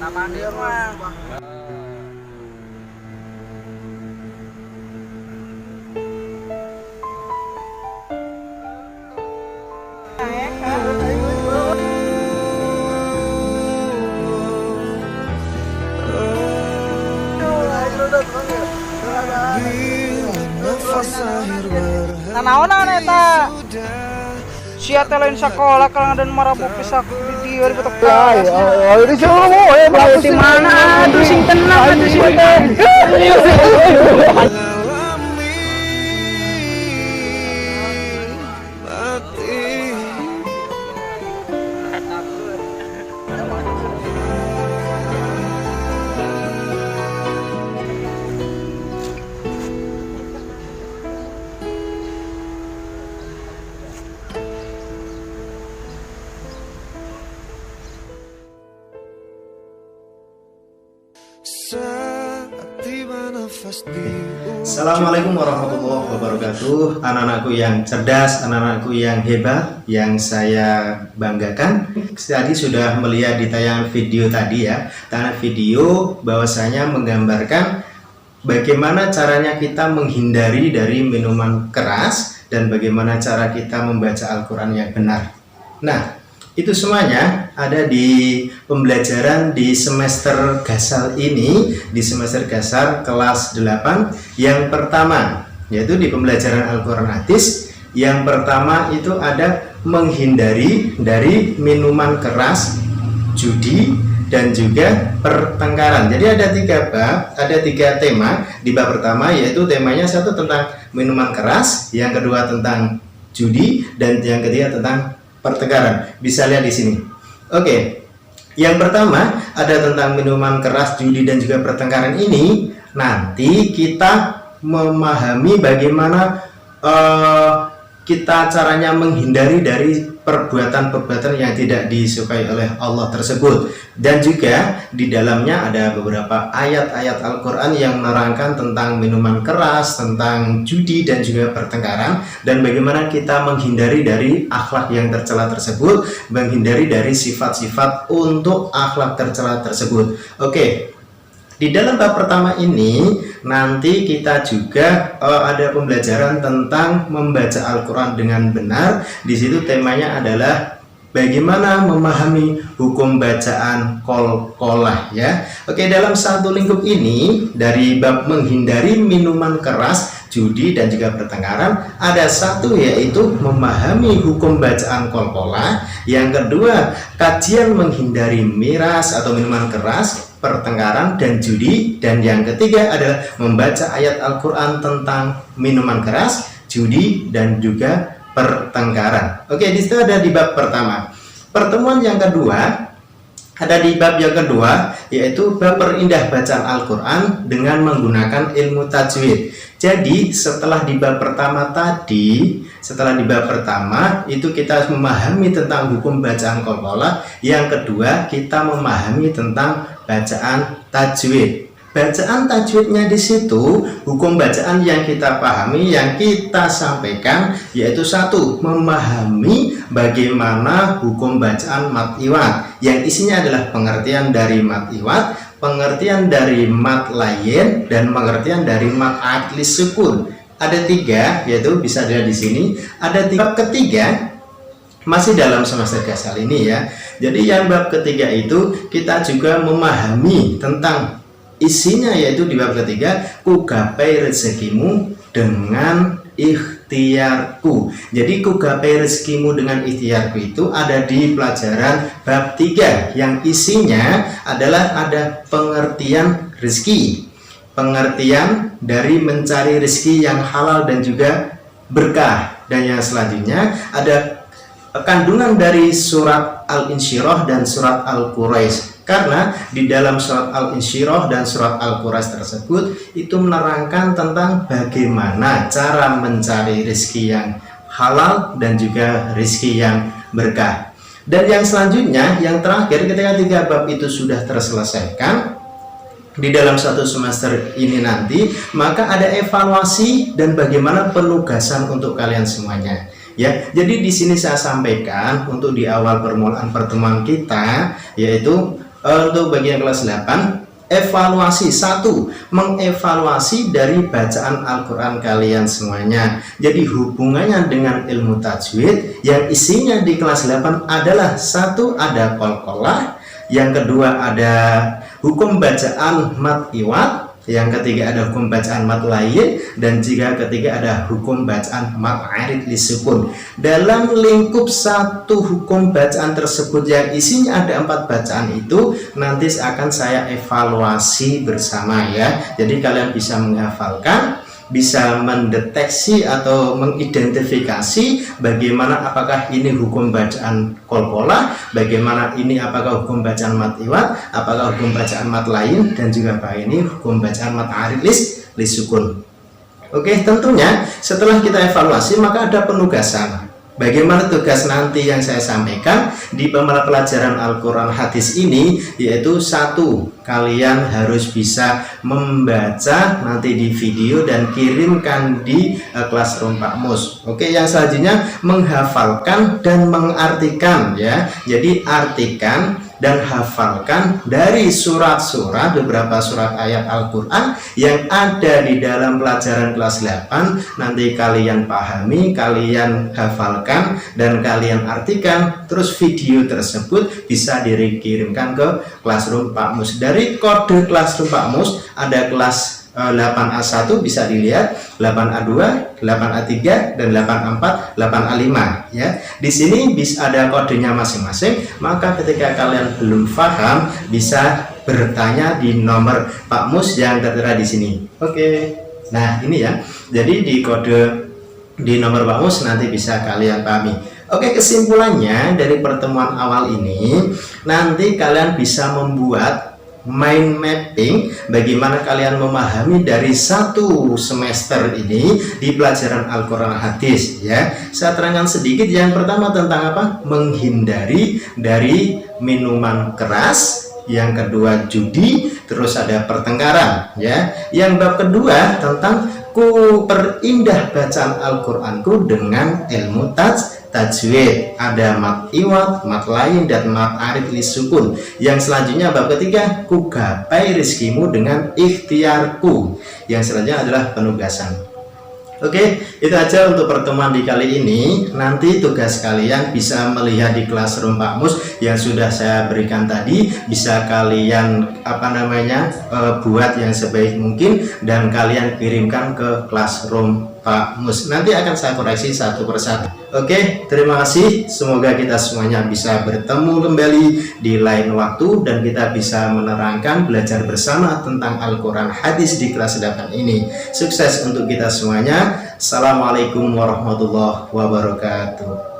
Nama dia mah. Nah, naon eta? Sia teh lain sakola kalau dan marabu pisak di dieu di betok kelas. Ayo di sana mau Di mana? Aduh sing tenang, aduh sing tenang. Assalamualaikum warahmatullahi wabarakatuh. Anak-anakku yang cerdas, anak-anakku yang hebat, yang saya banggakan. Tadi sudah melihat di tayangan video tadi ya. Tayangan video bahwasanya menggambarkan bagaimana caranya kita menghindari dari minuman keras dan bagaimana cara kita membaca Al-Quran yang benar. Nah, itu semuanya ada di pembelajaran di semester Gasal ini, di semester Gasal kelas 8 yang pertama, yaitu di pembelajaran Al-Quran Hadis. Yang pertama itu ada menghindari dari minuman keras, judi, dan juga pertengkaran. Jadi ada 3 bab, ada 3 tema. Di bab pertama yaitu temanya satu tentang minuman keras, yang kedua tentang judi, dan yang ketiga tentang pertengkaran. Bisa lihat di sini. Oke. Yang pertama ada tentang minuman keras, judi, dan juga pertengkaran ini. Nanti kita memahami bagaimana kita caranya menghindari dari perbuatan-perbuatan yang tidak disukai oleh Allah tersebut. Dan juga di dalamnya ada beberapa ayat-ayat Al-Quran yang menerangkan tentang minuman keras, tentang judi, dan juga pertengkaran, dan bagaimana kita menghindari dari akhlak yang tercela tersebut, menghindari dari sifat-sifat untuk akhlak tercela tersebut. Oke. Di dalam bab pertama ini nanti kita juga ada pembelajaran tentang membaca Al-Quran dengan benar. Di situ temanya adalah bagaimana memahami hukum bacaan qalqalah ya. Oke, dalam satu lingkup ini dari bab menghindari minuman keras, judi, dan juga pertengkaran, ada satu yaitu memahami hukum bacaan qalqalah. Yang kedua, kajian menghindari miras atau minuman keras, pertengkaran, dan judi. Dan yang ketiga adalah membaca ayat Al-Quran tentang minuman keras, judi, dan juga pertengkaran. Oke, di situ ada di bab pertama. Pertemuan yang kedua ada di bab yang kedua, yaitu bab perindah bacaan Al-Quran dengan menggunakan ilmu tajwid. Jadi setelah di bab pertama tadi, setelah di bab pertama itu kita memahami tentang hukum bacaan qalqalah. Yang kedua kita memahami tentang bacaan tajwid. Bacaan tajwidnya di situ, hukum bacaan yang kita pahami, yang kita sampaikan, yaitu satu, memahami bagaimana hukum bacaan mad iwad, yang isinya adalah pengertian dari mad iwad, pengertian dari mad lain, dan pengertian dari mad adli sukun. Ada 3, yaitu bisa dilihat di sini. Ada 3. Ketiga masih dalam semester Gasal ini ya. Jadi yang bab ketiga itu kita juga memahami tentang isinya, yaitu di bab ketiga, ku gapai rezekimu dengan ikhtiarku. Jadi ku gapai rezekimu dengan ikhtiarku itu ada di pelajaran bab 3 yang isinya adalah ada pengertian rezeki, pengertian dari mencari rezeki yang halal dan juga berkah. Dan yang selanjutnya ada kandungan dari surat Al-Insyirah dan surat Al-Quraisy. Karena di dalam surat Al-Insyirah dan surat Al-Quraisy tersebut itu menerangkan tentang bagaimana cara mencari rezeki yang halal dan juga rezeki yang berkah. Dan yang selanjutnya, yang terakhir, ketika 3 bab itu sudah terselesaikan di dalam satu semester ini nanti, maka ada evaluasi dan bagaimana penugasan untuk kalian semuanya. Ya, jadi di sini saya sampaikan untuk di awal permulaan pertemuan kita, yaitu Untuk bagian kelas 8, evaluasi. Satu, mengevaluasi dari bacaan Al-Quran kalian semuanya. Jadi hubungannya dengan ilmu tajwid yang isinya di kelas 8 adalah: satu, ada qalqalah, yang kedua ada hukum bacaan mad iwad, yang ketiga ada hukum bacaan mad lain, dan jika ketiga ada hukum bacaan mad arid lisukun. Dalam lingkup satu hukum bacaan tersebut yang isinya ada 4 bacaan itu, nanti akan saya evaluasi bersama ya. Jadi kalian bisa menghafalkan, bisa mendeteksi atau mengidentifikasi bagaimana apakah ini hukum bacaan qalqalah, bagaimana ini apakah hukum bacaan mad iwad, apakah hukum bacaan mad lain, dan juga apa ini hukum bacaan mad arid lisukun. Oke, tentunya setelah kita evaluasi maka ada penugasan. Bagaimana tugas nanti yang saya sampaikan di pembelajaran Al-Quran hadis ini, yaitu satu, kalian harus bisa membaca nanti di video dan kirimkan di Classroom Pak Mus. Oke, yang selanjutnya menghafalkan dan mengartikan ya. Jadi artikan dan hafalkan dari surat-surat, beberapa surat ayat Al-Quran yang ada di dalam pelajaran kelas 8. Nanti kalian pahami, kalian hafalkan, dan kalian artikan. Terus video tersebut bisa dikirimkan ke Classroom Pak Mus. Dari kode Classroom Pak Mus ada kelas 8A1 bisa dilihat, 8A2, 8A3, dan 8A4, 8A5 ya. Di sini bisa ada kodenya masing-masing. Maka ketika kalian belum paham bisa bertanya di nomor Pak Mus yang tertera di sini. Oke. Nah, ini ya. Jadi di kode di nomor Pak Mus nanti bisa kalian pahami. Oke, kesimpulannya dari pertemuan awal ini, nanti kalian bisa membuat mind mapping bagaimana kalian memahami dari satu semester ini di pelajaran Al-Quran hadis ya. Saya terangkan sedikit. Yang pertama tentang apa? Menghindari dari minuman keras. Yang kedua judi, terus ada pertengkaran ya. Yang bab kedua tentang ku perindah bacaan Al-Quranku dengan ilmu tajwid. Ada mad iwad, mad lain, dan mad arid lisukun. Yang selanjutnya bab ketiga, ku gapai rizkimu dengan ikhtiarku. Yang selanjutnya adalah penugasan. Oke, itu aja untuk pertemuan di kali ini. Nanti tugas kalian bisa melihat di Classroom Pak Mus yang sudah saya berikan tadi. Bisa kalian buat yang sebaik mungkin dan kalian kirimkan ke Classroom Pak Mus. Nanti akan saya koreksi satu persatu. Oke, terima kasih. Semoga kita semuanya bisa bertemu kembali di lain waktu dan kita bisa menerangkan, belajar bersama tentang Al-Quran hadis di kelas 8 ini. Sukses untuk kita semuanya. Assalamualaikum warahmatullahi wabarakatuh.